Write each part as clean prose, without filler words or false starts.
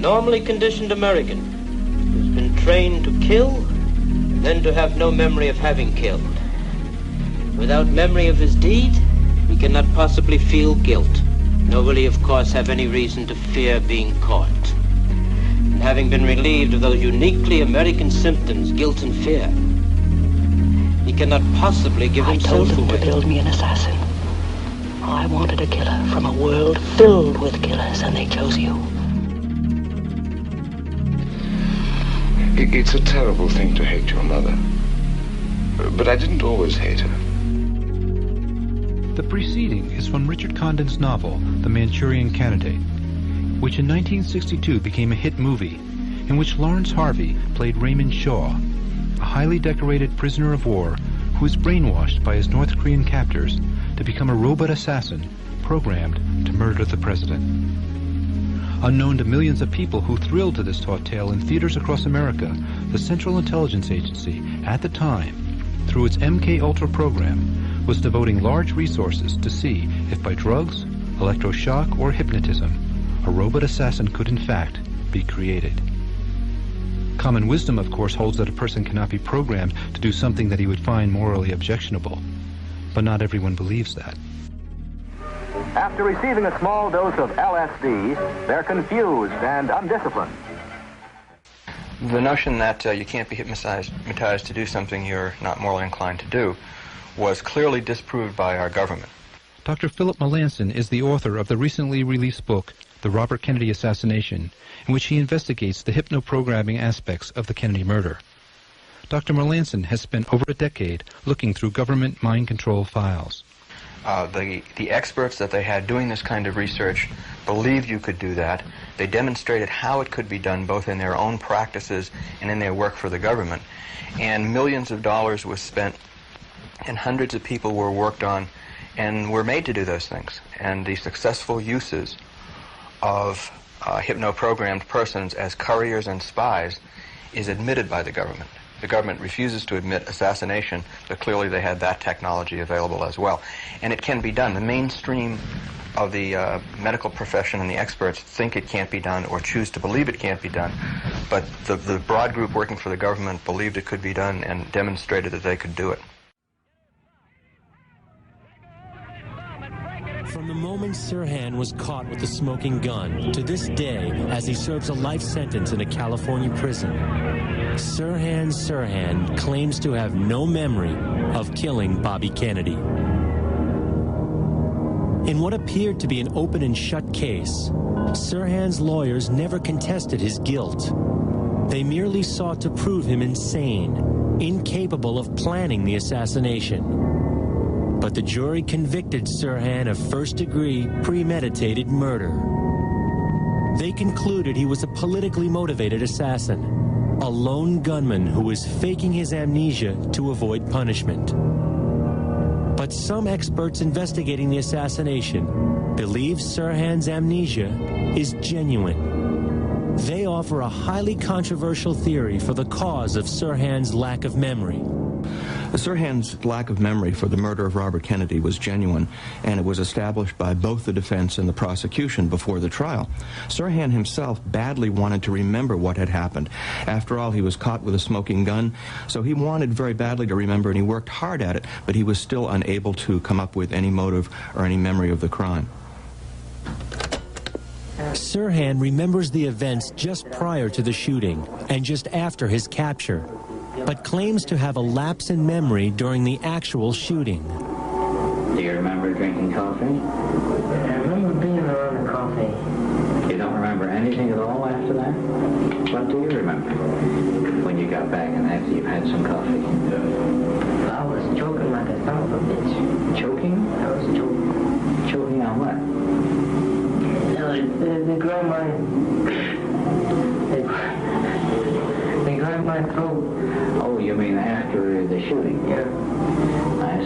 normally conditioned American who's been trained to kill, then to have no memory of having killed. Without memory of his deed, he cannot possibly feel guilt, nor will he, of course, have any reason to fear being caught. And having been relieved of those uniquely American symptoms, guilt and fear, he cannot possibly give himself away. I told them to build me an assassin. I wanted a killer from a world filled with killers, and they chose you. It's a terrible thing to hate your mother. But I didn't always hate her. The preceding is from Richard Condon's novel, The Manchurian Candidate, which in 1962 became a hit movie, in which Lawrence Harvey played Raymond Shaw, a highly decorated prisoner of war who was brainwashed by his North Korean captors to become a robot assassin programmed to murder the president. Unknown to millions of people who thrilled to this taut tale in theaters across America, the Central Intelligence Agency, at the time, through its MK-Ultra program, was devoting large resources to see if by drugs, electroshock, or hypnotism, a robot assassin could in fact be created. Common wisdom, of course, holds that a person cannot be programmed to do something that he would find morally objectionable. But not everyone believes that. After receiving a small dose of LSD, they're confused and undisciplined. The notion that you can't be hypnotized to do something you're not morally inclined to do was clearly disproved by our government. Dr. Philip Melanson is the author of the recently released book, The Robert Kennedy Assassination, in which he investigates the hypnoprogramming aspects of the Kennedy murder. Dr. Melanson has spent over a decade looking through government mind control files. The experts that they had doing this kind of research believed you could do that. They demonstrated how it could be done both in their own practices and in their work for the government. And millions of dollars was spent and hundreds of people were worked on and were made to do those things. And the successful uses of hypno-programmed persons as couriers and spies is admitted by the government. The government refuses to admit assassination, but clearly they had that technology available as well. And it can be done. The mainstream of the medical profession and the experts think it can't be done or choose to believe it can't be done. But the broad group working for the government believed it could be done and demonstrated that they could do it. From the moment Sirhan was caught with the smoking gun to this day, as he serves a life sentence in a California prison, Sirhan claims to have no memory of killing Bobby Kennedy. In what appeared to be an open and shut case, Sirhan's lawyers never contested his guilt. They merely sought to prove him insane, incapable of planning the assassination. But the jury convicted Sirhan of first-degree premeditated murder. They concluded he was a politically motivated assassin, a lone gunman who was faking his amnesia to avoid punishment. But some experts investigating the assassination believe Sirhan's amnesia is genuine. They offer a highly controversial theory for the cause of Sirhan's lack of memory. Sirhan's lack of memory for the murder of Robert Kennedy was genuine, and it was established by both the defense and the prosecution before the trial. Sirhan himself badly wanted to remember what had happened. After all, he was caught with a smoking gun, so he wanted very badly to remember, and he worked hard at it, but he was still unable to come up with any motive or any memory of the crime. Sirhan remembers the events just prior to the shooting and just after his capture, but claims to have a lapse in memory during the actual shooting. Do you remember drinking coffee? I remember being around the coffee. You don't remember anything at all after that? What do you remember when you got back and after you've had some coffee? I was choking like a son of a bitch. Choking? I was choking. Choking on what? They grabbed my throat. Oh, you mean after the shooting? Yeah. I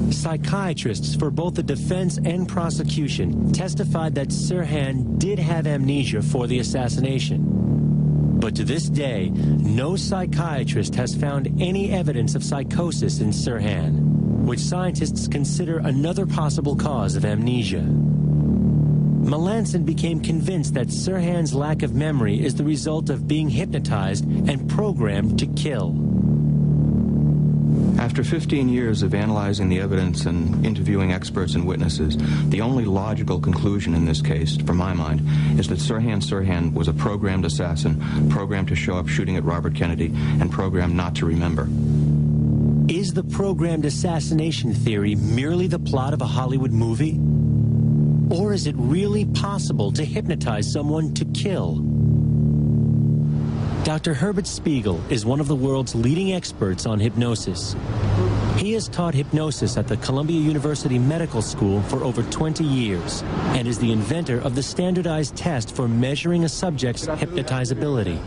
see. Psychiatrists for both the defense and prosecution testified that Sirhan did have amnesia for the assassination. But to this day, no psychiatrist has found any evidence of psychosis in Sirhan, which scientists consider another possible cause of amnesia. Melanson became convinced that Sirhan's lack of memory is the result of being hypnotized and programmed to kill. After 15 years of analyzing the evidence and interviewing experts and witnesses, the only logical conclusion in this case, from my mind, is that Sirhan was a programmed assassin, programmed to show up shooting at Robert Kennedy, and programmed not to remember. Is the programmed assassination theory merely the plot of a Hollywood movie? Or is it really possible to hypnotize someone to kill? Dr. Herbert Spiegel is one of the world's leading experts on hypnosis. He has taught hypnosis at the Columbia University Medical School for over 20 years and is the inventor of the standardized test for measuring a subject's hypnotizability.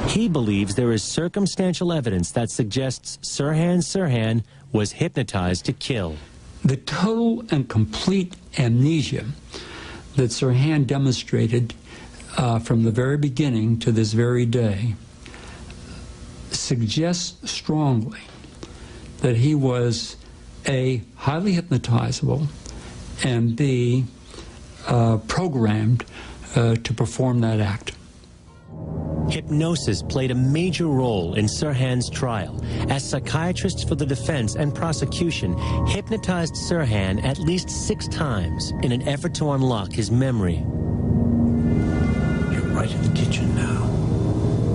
He believes there is circumstantial evidence that suggests Sirhan was hypnotized to kill. The total and complete amnesia that Sirhan demonstrated from the very beginning to this very day suggests strongly that he was A, highly hypnotizable, and B, programmed to perform that act. Hypnosis played a major role in Sirhan's trial, as psychiatrists for the defense and prosecution hypnotized Sirhan at least 6 times in an effort to unlock his memory. You're right in the kitchen now.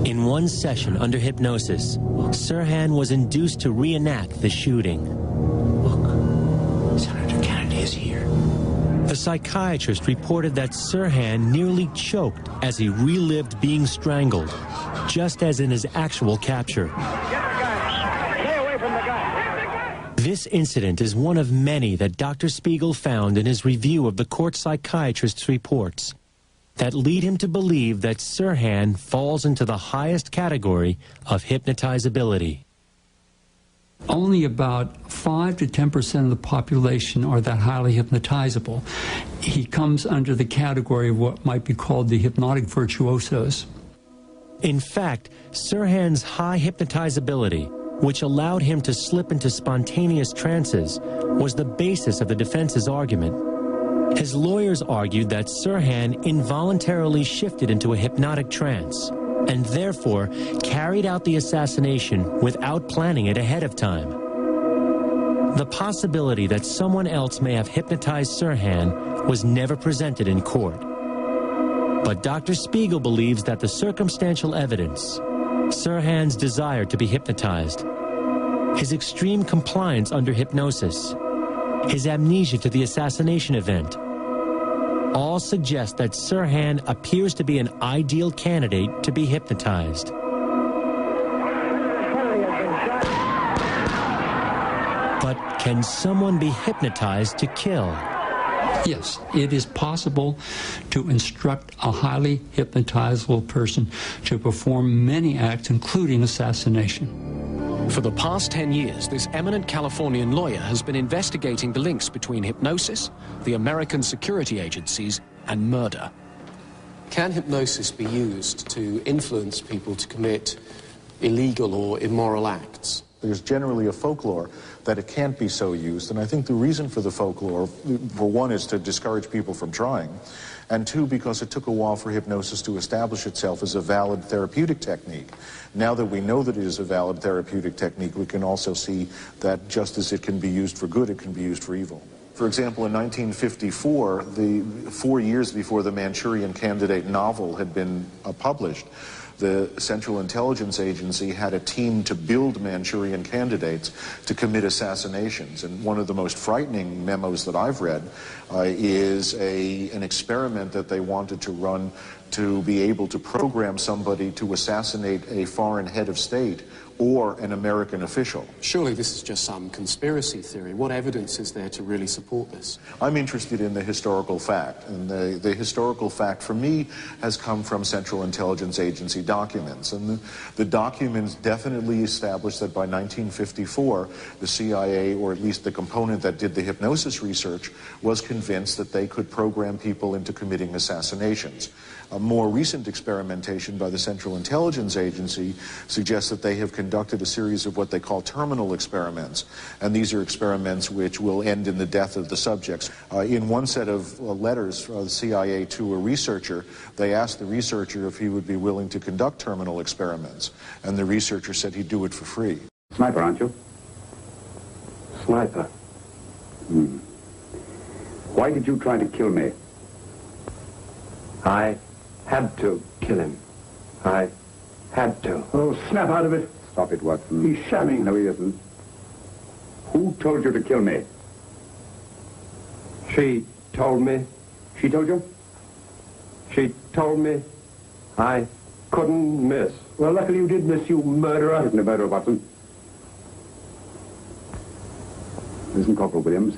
In one session under hypnosis, Sirhan was induced to reenact the shooting. Look, Senator Kennedy is here. The psychiatrist reported that Sirhan nearly choked as he relived being strangled, just as in his actual capture. Stay away from the gun. This incident is one of many that Dr. Spiegel found in his review of the court psychiatrist's reports that lead him to believe that Sirhan falls into the highest category of hypnotizability. Only about 5 to 10% of the population are that highly hypnotizable. He comes under the category of what might be called the hypnotic virtuosos. In fact, Sirhan's high hypnotizability, which allowed him to slip into spontaneous trances, was the basis of the defense's argument. His lawyers argued that Sirhan involuntarily shifted into a hypnotic trance and therefore carried out the assassination without planning it ahead of time. The possibility that someone else may have hypnotized Sirhan was never presented in court. But Dr. Spiegel believes that the circumstantial evidence, Sirhan's desire to be hypnotized, his extreme compliance under hypnosis, his amnesia to the assassination event, all suggest that Sirhan appears to be an ideal candidate to be hypnotized. But can someone be hypnotized to kill? Yes, it is possible to instruct a highly hypnotizable person to perform many acts, including assassination. For the past 10 years, this eminent Californian lawyer has been investigating the links between hypnosis, the American security agencies, and murder. Can hypnosis be used to influence people to commit illegal or immoral acts? There's generally a folklore that it can't be so used, and I think the reason for the folklore, for one, is to discourage people from trying, and two, because it took a while for hypnosis to establish itself as a valid therapeutic technique. Now that we know that it is a valid therapeutic technique, we can also see that just as it can be used for good, it can be used for evil. For example, in 1954, 4 years before the Manchurian Candidate novel had been published, the Central Intelligence Agency had a team to build Manchurian candidates to commit assassinations. And one of the most frightening memos that I've read is an experiment that they wanted to run to be able to program somebody to assassinate a foreign head of state or an American official. Surely this is just some conspiracy theory. What evidence is there to really support this? I'm interested in the historical fact, and the historical fact for me has come from Central Intelligence Agency documents. And the documents definitely established that by 1954, the CIA, or at least the component that did the hypnosis research, was convinced that they could program people into committing assassinations. more recent experimentation by the Central Intelligence Agency suggests that they have conducted a series of what they call terminal experiments. And these are experiments which will end in the death of the subjects. In one set of letters from the CIA to a researcher, they asked the researcher if he would be willing to conduct terminal experiments. And the researcher said he'd do it for free. Sniper, aren't you? Sniper. Why did you try to kill me? I had to kill him. I had to. Oh, snap out of it. Stop it, Watson. He's shamming. No, he isn't. Who told you to kill me? She told me. She told you? She told me I couldn't miss. Well, luckily you did miss, you murderer. Isn't a murderer, Watson. Listen, Corporal Williams.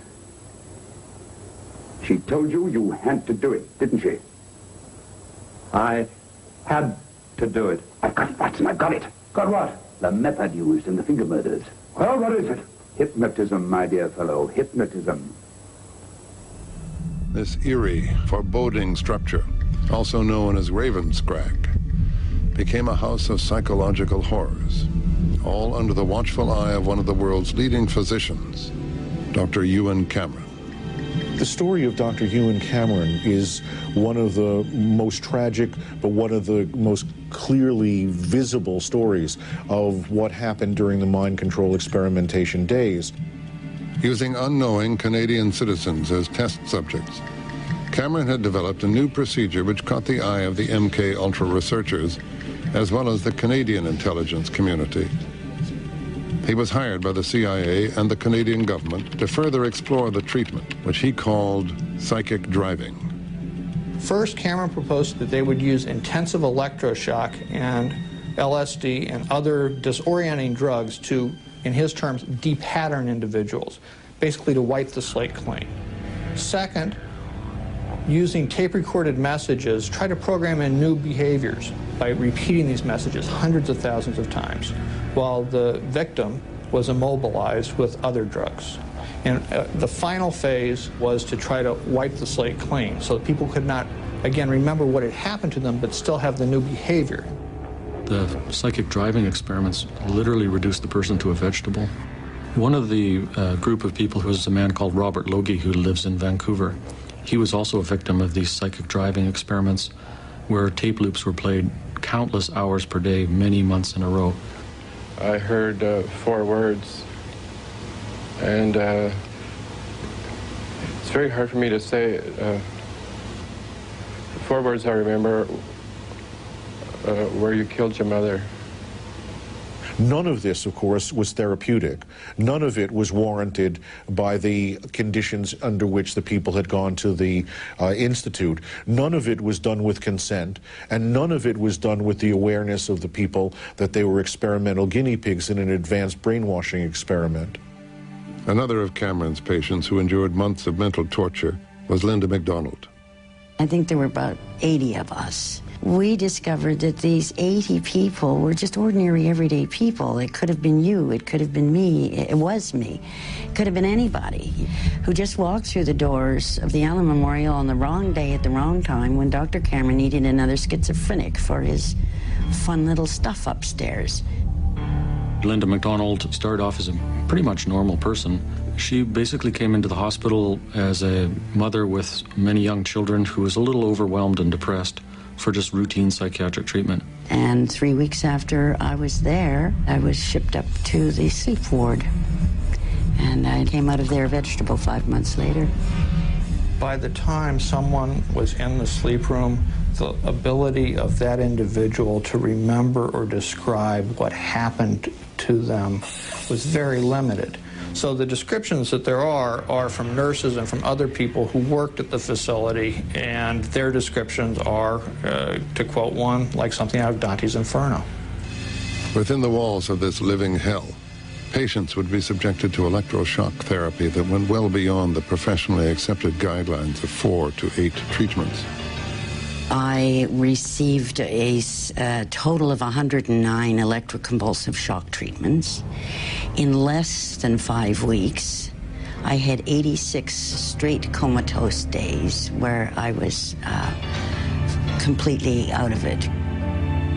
She told you you had to do it, didn't she? I had to do it. I've got it, Watson, I've got it. Got what? The method used in the finger murders. Well, what is it? Hypnotism, my dear fellow, hypnotism. This eerie, foreboding structure, also known as Ravenscrag, became a house of psychological horrors, all under the watchful eye of one of the world's leading physicians, Dr. Ewen Cameron. The story of Dr. Ewen Cameron is one of the most tragic, but one of the most clearly visible stories of what happened during the mind control experimentation days. Using unknowing Canadian citizens as test subjects, Cameron had developed a new procedure which caught the eye of the MK Ultra researchers, as well as the Canadian intelligence community. He was hired by the CIA and the Canadian government to further explore the treatment, which he called psychic driving. First, Cameron proposed that they would use intensive electroshock and LSD and other disorienting drugs to, in his terms, de-pattern individuals, basically to wipe the slate clean. Second, using tape-recorded messages, try to program in new behaviors by repeating these messages hundreds of thousands of times, while the victim was immobilized with other drugs. And the final phase was to try to wipe the slate clean so that people could not, again, remember what had happened to them, but still have the new behavior. The psychic driving experiments literally reduced the person to a vegetable. One of the group of people who was a man called Robert Logie, who lives in Vancouver. He was also a victim of these psychic driving experiments where tape loops were played countless hours per day, many months in a row. I heard 4 words, and it's very hard for me to say. The 4 words I remember where you killed your mother. None of this, of course, was therapeutic. None of it was warranted by the conditions under which the people had gone to the institute. None of it was done with consent, and none of it was done with the awareness of the people that they were experimental guinea pigs in an advanced brainwashing experiment. Another of Cameron's patients who endured months of mental torture was Linda MacDonald. I think there were about 80 of us. We discovered that these 80 people were just ordinary, everyday people. It could have been you, it could have been me, it was me. It could have been anybody who just walked through the doors of the Allen Memorial on the wrong day at the wrong time when Dr. Cameron needed another schizophrenic for his fun little stuff upstairs. Linda MacDonald started off as a pretty much normal person. She basically came into the hospital as a mother with many young children who was a little overwhelmed and depressed for just routine psychiatric treatment. And 3 weeks after I was there, I was shipped up to the sleep ward. And I came out of there a vegetable 5 months later. By the time someone was in the sleep room, the ability of that individual to remember or describe what happened to them was very limited. So the descriptions that there are from nurses and from other people who worked at the facility, and their descriptions are, to quote one, like something out of Dante's Inferno. Within the walls of this living hell, patients would be subjected to electroshock therapy that went well beyond the professionally accepted guidelines of 4 to 8 treatments. I received a total of 109 electroconvulsive shock treatments. In less than 5 weeks, I had 86 straight comatose days where I was completely out of it.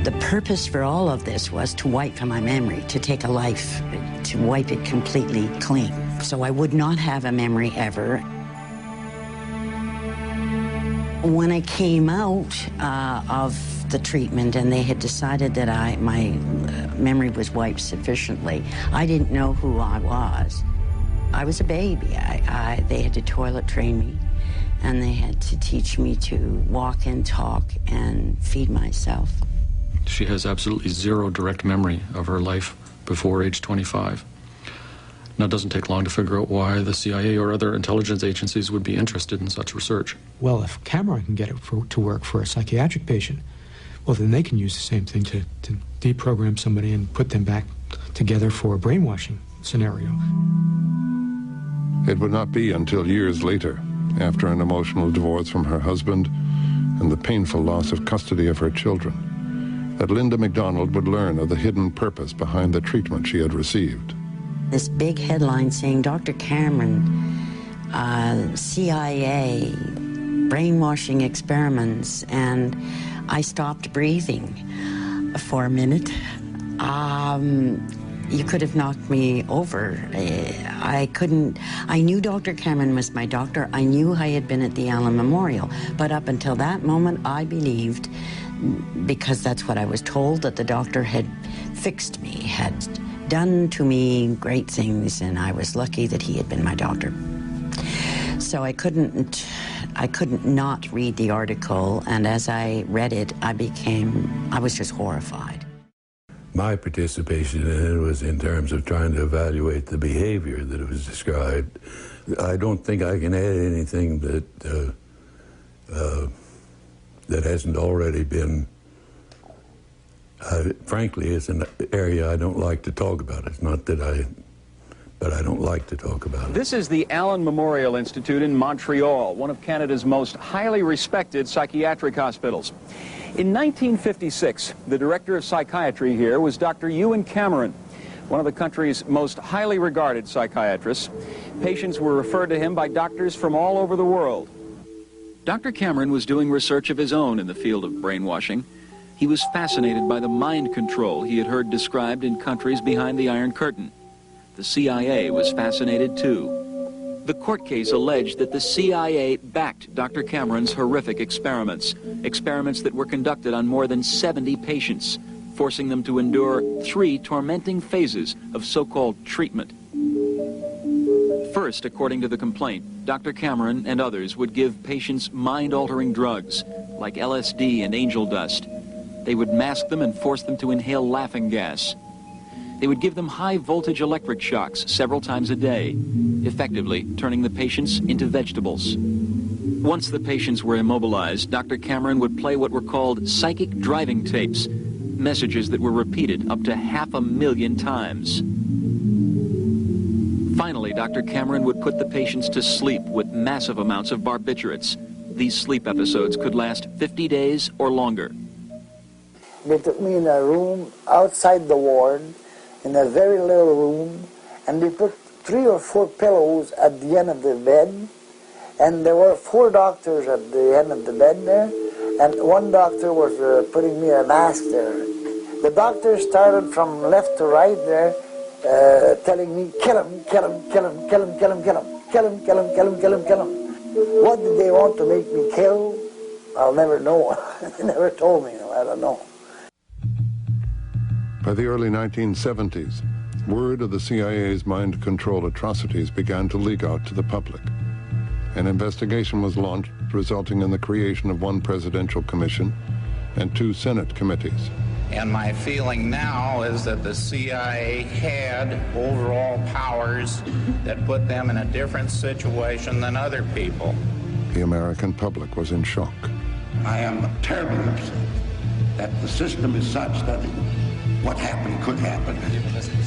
The purpose for all of this was to wipe my memory, to take a life, to wipe it completely clean. So I would not have a memory ever. When I came out of the treatment and they had decided that my memory was wiped sufficiently, I didn't know who I was. I was a baby. They had to toilet train me, and they had to teach me to walk and talk and feed myself. She has absolutely zero direct memory of her life before age 25. Now, it doesn't take long to figure out why the CIA or other intelligence agencies would be interested in such research. Well, if Cameron can get it to work for a psychiatric patient, well, then they can use the same thing to deprogram somebody and put them back together for a brainwashing scenario. It would not be until years later, after an emotional divorce from her husband and the painful loss of custody of her children, that Linda MacDonald would learn of the hidden purpose behind the treatment she had received. This big headline saying, Dr. Cameron, CIA, brainwashing experiments, and I stopped breathing for a minute. You could have knocked me over. I knew Dr. Cameron was my doctor. I knew I had been at the Allen Memorial. But up until that moment, I believed, because that's what I was told, that the doctor had fixed me, had done to me great things, and I was lucky that he had been my doctor. So I couldn't not read the article, and as I read it, I was just horrified. My participation in it was in terms of trying to evaluate the behavior that was described. I don't think I can add anything that that hasn't already been. Frankly, it's an area I don't like to talk about. It's not that but I don't like to talk about it. This is the Allen Memorial Institute in Montreal, one of Canada's most highly respected psychiatric hospitals. In 1956, the director of psychiatry here was Dr. Ewan Cameron, one of the country's most highly regarded psychiatrists. Patients were referred to him by doctors from all over the world. Dr. Cameron was doing research of his own in the field of brainwashing. He was fascinated by the mind control he had heard described in countries behind the Iron Curtain. The CIA was fascinated too. The court case alleged that the CIA backed Dr. Cameron's horrific experiments that were conducted on more than 70 patients, forcing them to endure 3 tormenting phases of so-called treatment. First, according to the complaint, Dr. Cameron and others would give patients mind-altering drugs like LSD and angel dust. They would mask them and force them to inhale laughing gas. They would give them high-voltage electric shocks several times a day, effectively turning the patients into vegetables. Once the patients were immobilized, Dr. Cameron would play what were called psychic driving tapes, messages that were repeated up to 500,000 times. Finally, Dr. Cameron would put the patients to sleep with massive amounts of barbiturates. These sleep episodes could last 50 days or longer. They took me in a room outside the ward, in a very little room, and they put 3 or 4 pillows at the end of the bed, and there were 4 doctors at the end of the bed there, and one doctor was putting me a mask there. The doctor started from left to right there, telling me, kill him, kill him, kill him, kill him, kill him, kill him, kill him, kill him, kill him, kill him, kill him. What did they want to make me kill? I'll never know. They never told me, I don't know. By the early 1970s, word of the CIA's mind control atrocities began to leak out to the public. An investigation was launched, resulting in the creation of 1 presidential commission and 2 Senate committees. And my feeling now is that the CIA had overall powers that put them in a different situation than other people. The American public was in shock. I am terribly upset that the system is such that what happened could happen.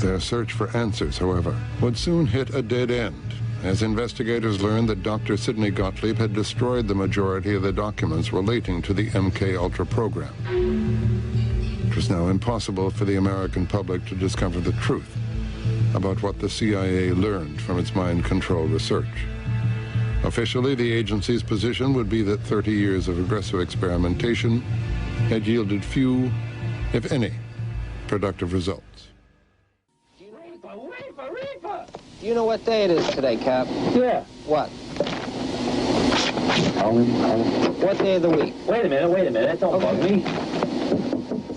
Their search for answers, however, would soon hit a dead end, as investigators learned that Dr. Sidney Gottlieb had destroyed the majority of the documents relating to the MK-Ultra program. It was now impossible for the American public to discover the truth about what the CIA learned from its mind control research. Officially, the agency's position would be that 30 years of aggressive experimentation had yielded few, if any, productive results. Do you know what day it is today, Cap? Yeah. What? What day of the week? Wait a minute. Don't bug me.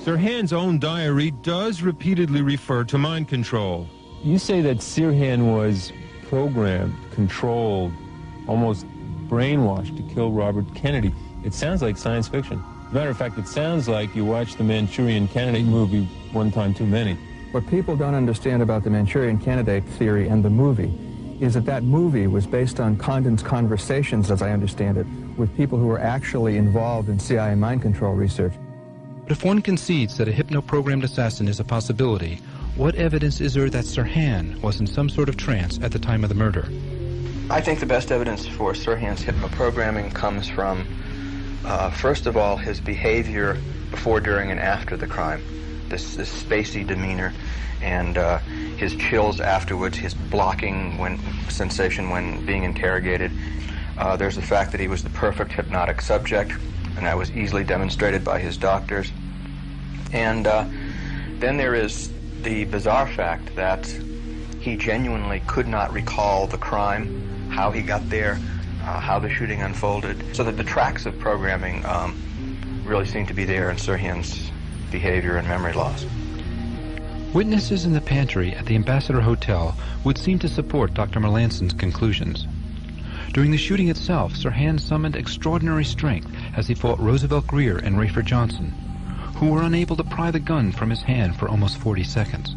Sirhan's own diary does repeatedly refer to mind control. You say that Sirhan was programmed, controlled, almost brainwashed to kill Robert Kennedy. It sounds like science fiction. As a matter of fact, it sounds like you watched the Manchurian Candidate movie one time too many. What people don't understand about the Manchurian Candidate theory and the movie is that that movie was based on Condon's conversations, as I understand it, with people who were actually involved in CIA mind control research. But if one concedes that a hypno-programmed assassin is a possibility, what evidence is there that Sirhan was in some sort of trance at the time of the murder? I think the best evidence for Sirhan's hypnoprogramming comes from, first of all, his behavior before, during, and after the crime. This spacey demeanor and his chills afterwards, his blocking sensation when being interrogated. There's the fact that he was the perfect hypnotic subject, and that was easily demonstrated by his doctors. And then there is the bizarre fact that he genuinely could not recall the crime, how he got there, how the shooting unfolded, so that the tracks of programming really seem to be there in Sirhan's behavior and memory loss. Witnesses in the pantry at the Ambassador Hotel would seem to support Dr. Melanson's conclusions. During the shooting itself, Sirhan summoned extraordinary strength as he fought Roosevelt Grier and Rayford Johnson, who were unable to pry the gun from his hand for almost 40 seconds.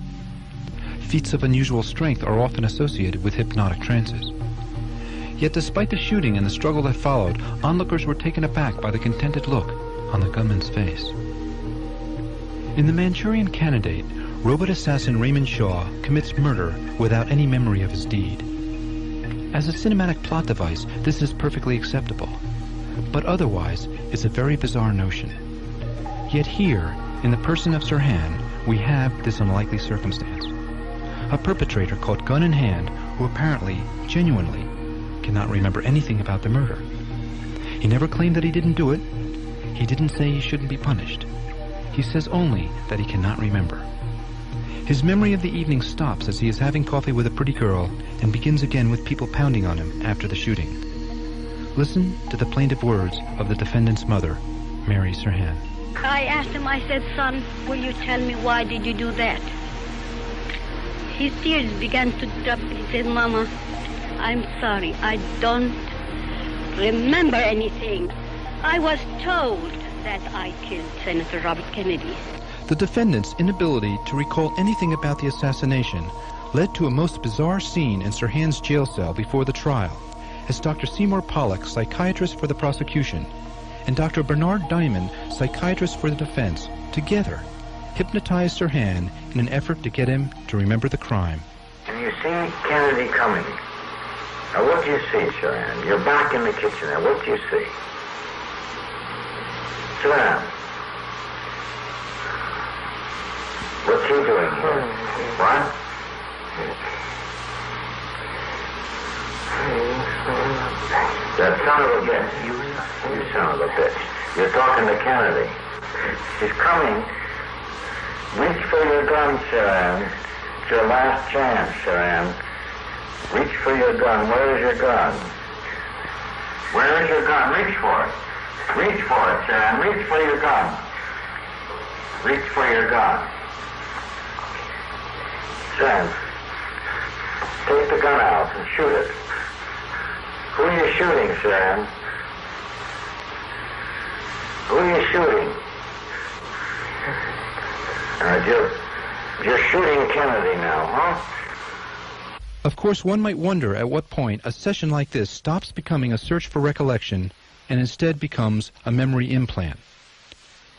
Feats of unusual strength are often associated with hypnotic trances. Yet despite the shooting and the struggle that followed, onlookers were taken aback by the contented look on the gunman's face. In The Manchurian Candidate, robot assassin Raymond Shaw commits murder without any memory of his deed. As a cinematic plot device, this is perfectly acceptable, but otherwise it's a very bizarre notion. Yet here, in the person of Sirhan, we have this unlikely circumstance. A perpetrator caught gun in hand who apparently, genuinely, cannot remember anything about the murder. He never claimed that he didn't do it. He didn't say he shouldn't be punished. He says only that he cannot remember. His memory of the evening stops as he is having coffee with a pretty girl and begins again with people pounding on him after the shooting. Listen to the plaintive words of the defendant's mother, Mary Sirhan. I asked him, I said, son, will you tell me why did you do that? His tears began to drop. He said, Mama, I'm sorry. I don't remember anything. I was told that I killed Senator Robert Kennedy. The defendant's inability to recall anything about the assassination led to a most bizarre scene in Sirhan's jail cell before the trial, as Dr. Seymour Pollack, psychiatrist for the prosecution, and Dr. Bernard Diamond, psychiatrist for the defense, together hypnotized Sirhan in an effort to get him to remember the crime. And you see Kennedy coming. Now what do you see, Sirhan? You're back in the kitchen now. What do you see? Sirhan. What's he doing here? What? That son of a bitch. You son of a bitch. You're talking to Kennedy. He's coming. Reach for your gun, Sirhan. It's your last chance, Sirhan. Reach for your gun. Where is your gun? Where is your gun? Reach for it. Reach for it, Sirhan. Reach for your gun. Reach for your gun. Sirhan, take the gun out and shoot it. Who are you shooting, Sirhan? Who are you shooting? You're shooting Kennedy now, huh? Of course, one might wonder at what point a session like this stops becoming a search for recollection and instead becomes a memory implant.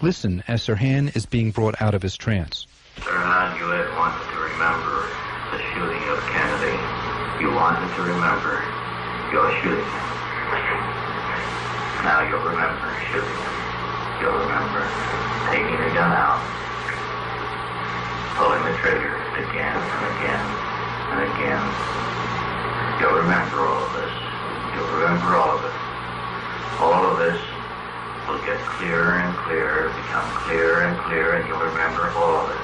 Listen as Sirhan is being brought out of his trance. Sirhan, you had wanted to remember the shooting of Kennedy. You wanted to remember your shooting. Now you'll remember shooting him. You'll remember taking the gun out, pulling the trigger again and again and again. You'll remember all of this. You'll remember all of it. All of this will get clearer and clearer, become clearer and clearer, and you'll remember all of it.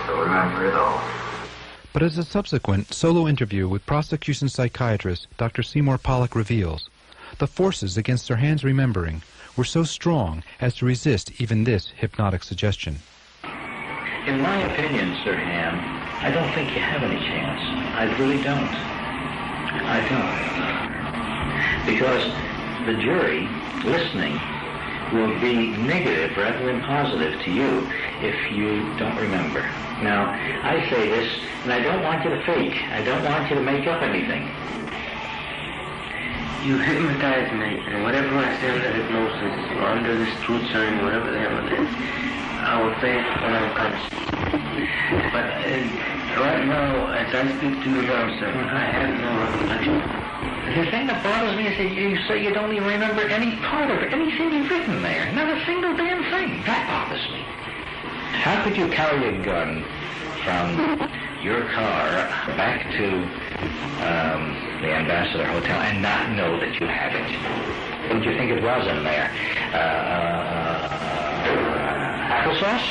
You'll remember it all. But as a subsequent solo interview with prosecution psychiatrist Dr. Seymour Pollack reveals, the forces against Sirhan's remembering were so strong as to resist even this hypnotic suggestion. In my opinion, Sirhan, I don't think you have any chance. I really don't. I don't. Because the jury, listening, will be negative rather than positive to you if you don't remember. Now, I say this, and I don't want you to fake. I don't want you to make up anything. You hypnotize me, and whatever I say under hypnosis, or under this truth serum, whatever the hell it is, I will say it when I'm conscious. But right now, as I speak to you now, sir, I have no recollection. The thing that bothers me is that you say you don't even remember any part of it, anything you've written there. Not a single damn thing. That bothers me. How could you carry a gun from your car back to the Ambassador Hotel and not know that you have it? What did you think it was in there? Applesauce?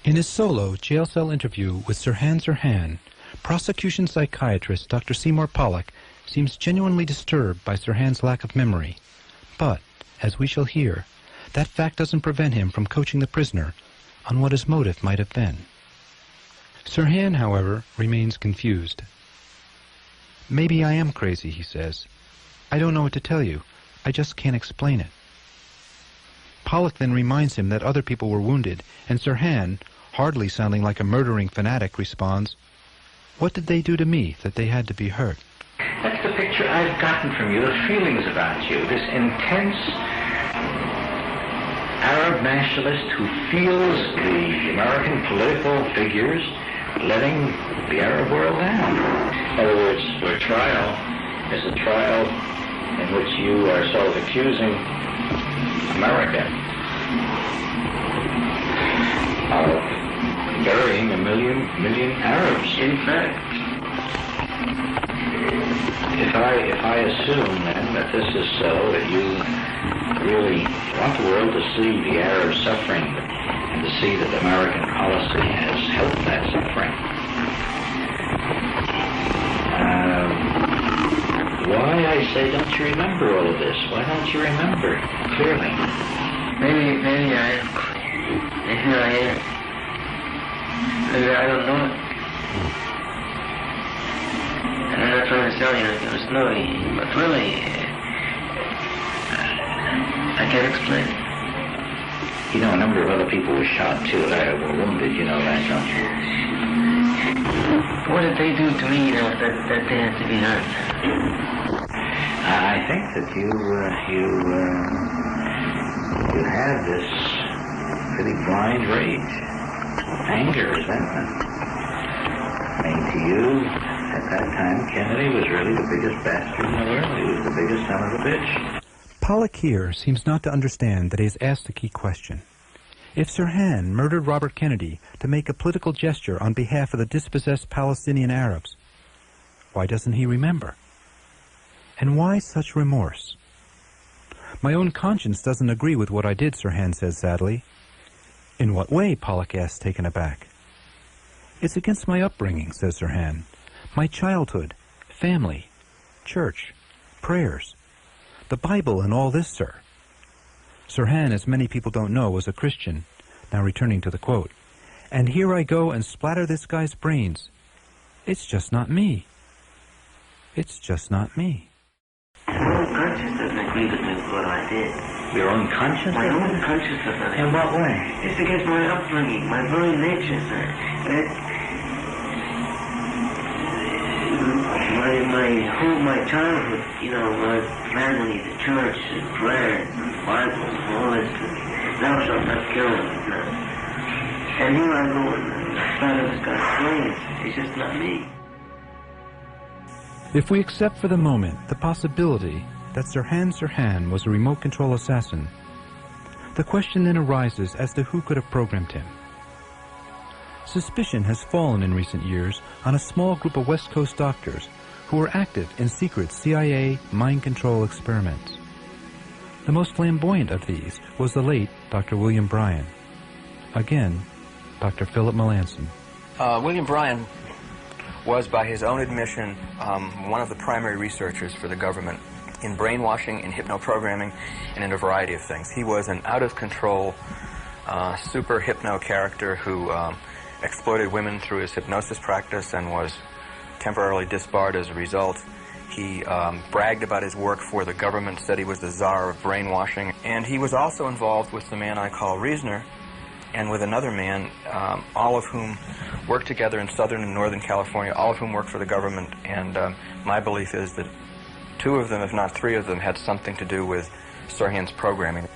In his solo jail cell interview with Sirhan, prosecution psychiatrist Dr. Seymour Pollack seems genuinely disturbed by Sirhan's lack of memory. But, as we shall hear, that fact doesn't prevent him from coaching the prisoner on what his motive might have been. Sirhan, however, remains confused. Maybe I am crazy, he says. I don't know what to tell you. I just can't explain it. Pollack then reminds him that other people were wounded, and Sirhan, hardly sounding like a murdering fanatic, responds, "What did they do to me that they had to be hurt?" That's the picture I've gotten from you, the feelings about you, this intense Arab nationalist who feels the American political figures letting the Arab world down. In other words, your trial is a trial in which you are sort of accusing America of burying a million Arabs. In fact, if I assume then that this is so, that you really want the world to see the Arabs suffering and to see that American policy has helped that suffering, why, I say, don't you remember all of this? Why don't you remember clearly? Maybe I am. Maybe I don't know it. And I'm not trying to tell you it was nothing, but really, I can't explain it. You know, a number of other people were shot too, were wounded, you know that, don't you? What did they do to me, that they had to be hurt? I think that you had this pretty blind rage, anger, resentment. I mean, to you, at that time, Kennedy was really the biggest bastard in the world. He was the biggest son of a bitch. Pollack here seems not to understand that he has asked the key question. If Sirhan murdered Robert Kennedy to make a political gesture on behalf of the dispossessed Palestinian Arabs, why doesn't he remember? And why such remorse? My own conscience doesn't agree with what I did, Sirhan says sadly. In what way? Pollack asks, taken aback. It's against my upbringing, says Sirhan. My childhood, family, church, prayers, the Bible and all this, sir. Sirhan, as many people don't know, was a Christian. Now returning to the quote. And here I go and splatter this guy's brains. It's just not me. It's just not me. My own conscience doesn't agree with me with what I did. Your own conscience? My own conscience doesn't. In what way? It's against my upbringing, my very nature, sir. My childhood, my family, the church, and prayers, and the Bible, and all this, thou shalt not kill. And here I go and splatter this guy's brains. It's just not me. If we accept for the moment the possibility that Sirhan was a remote control assassin, the question then arises as to who could have programmed him. Suspicion has fallen in recent years on a small group of West Coast doctors who were active in secret CIA mind control experiments. The most flamboyant of these was the late Dr. William Bryan. Again, Dr. Philip Melanson. William Bryan was, by his own admission, one of the primary researchers for the government in brainwashing, in hypnoprogramming, and in a variety of things. He was an out-of-control super hypno character who exploited women through his hypnosis practice and was temporarily disbarred as a result. He bragged about his work for the government, said he was the czar of brainwashing, and he was also involved with the man I call Reasoner and with another man, all of whom worked together in Southern and Northern California, all of whom worked for the government, and my belief is that two of them, if not three of them, had something to do with Sirhan's programming.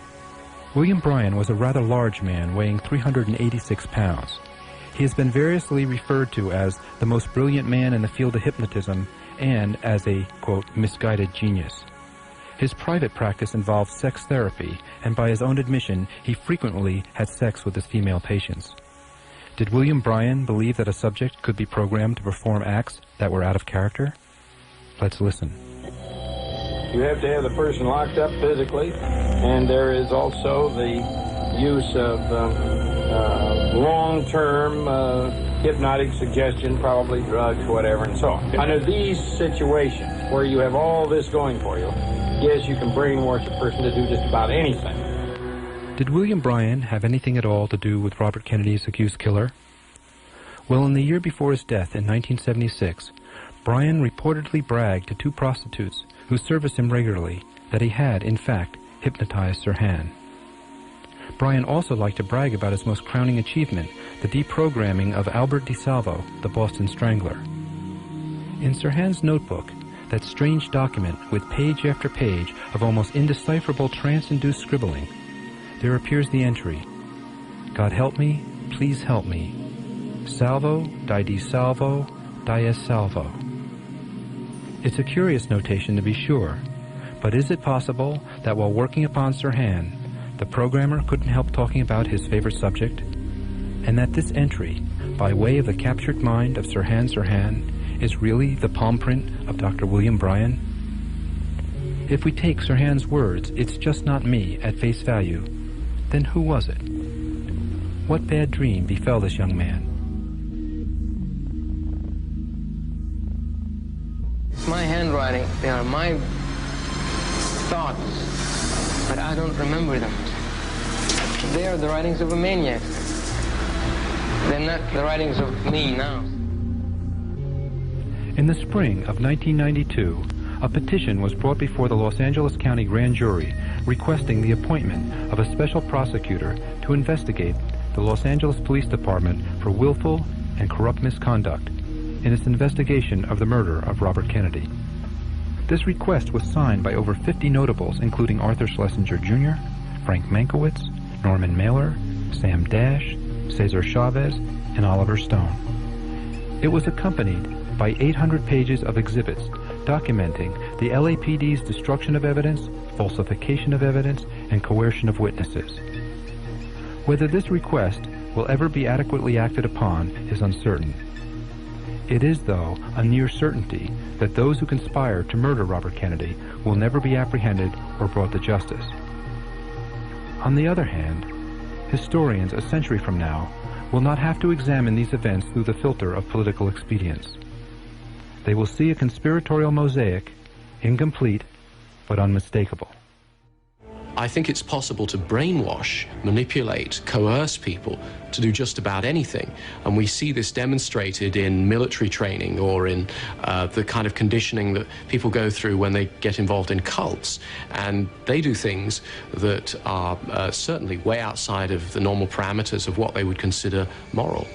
William Bryan was a rather large man weighing 386 pounds. He has been variously referred to as the most brilliant man in the field of hypnotism and as a, quote, misguided genius. His private practice involved sex therapy, and by his own admission, he frequently had sex with his female patients. Did William Bryan believe that a subject could be programmed to perform acts that were out of character? Let's listen. You have to have the person locked up physically, and there is also the use of long-term hypnotic suggestion, probably drugs, whatever, and so on. Under these situations where you have all this going for you, yes, you can brainwash a person to do just about anything. Did William Bryan have anything at all to do with Robert Kennedy's accused killer? Well, in the year before his death in 1976, Bryan reportedly bragged to two prostitutes who serviced him regularly that he had, in fact, hypnotized Sirhan. Bryan also liked to brag about his most crowning achievement, the deprogramming of Albert DeSalvo, the Boston Strangler. In Sirhan's notebook, that strange document with page after page of almost indecipherable trance-induced scribbling, there appears the entry, "God help me, please help me. Salvo, di DeSalvo, dies salvo." It's a curious notation to be sure, but is it possible that while working upon Sirhan, the programmer couldn't help talking about his favorite subject? And that this entry, by way of the captured mind of Sirhan, is really the palm print of Dr. William Bryan? If we take Sirhan's words, "It's just not me," at face value, then who was it? What bad dream befell this young man? My handwriting, they are my thoughts, but I don't remember them. They are the writings of a maniac. They're not the writings of me now. In the spring of 1992, a petition was brought before the Los Angeles County Grand Jury requesting the appointment of a special prosecutor to investigate the Los Angeles Police Department for willful and corrupt misconduct in its investigation of the murder of Robert Kennedy. This request was signed by over 50 notables, including Arthur Schlesinger Jr., Frank Mankiewicz, Norman Mailer, Sam Dash, Cesar Chavez, and Oliver Stone. It was accompanied by 800 pages of exhibits documenting the LAPD's destruction of evidence, falsification of evidence, and coercion of witnesses. Whether this request will ever be adequately acted upon is uncertain. It is, though, a near certainty that those who conspire to murder Robert Kennedy will never be apprehended or brought to justice. On the other hand, historians a century from now will not have to examine these events through the filter of political expedience. They will see a conspiratorial mosaic, incomplete but unmistakable. I think it's possible to brainwash, manipulate, coerce people to do just about anything. And we see this demonstrated in military training or in the kind of conditioning that people go through when they get involved in cults. And they do things that are certainly way outside of the normal parameters of what they would consider moral.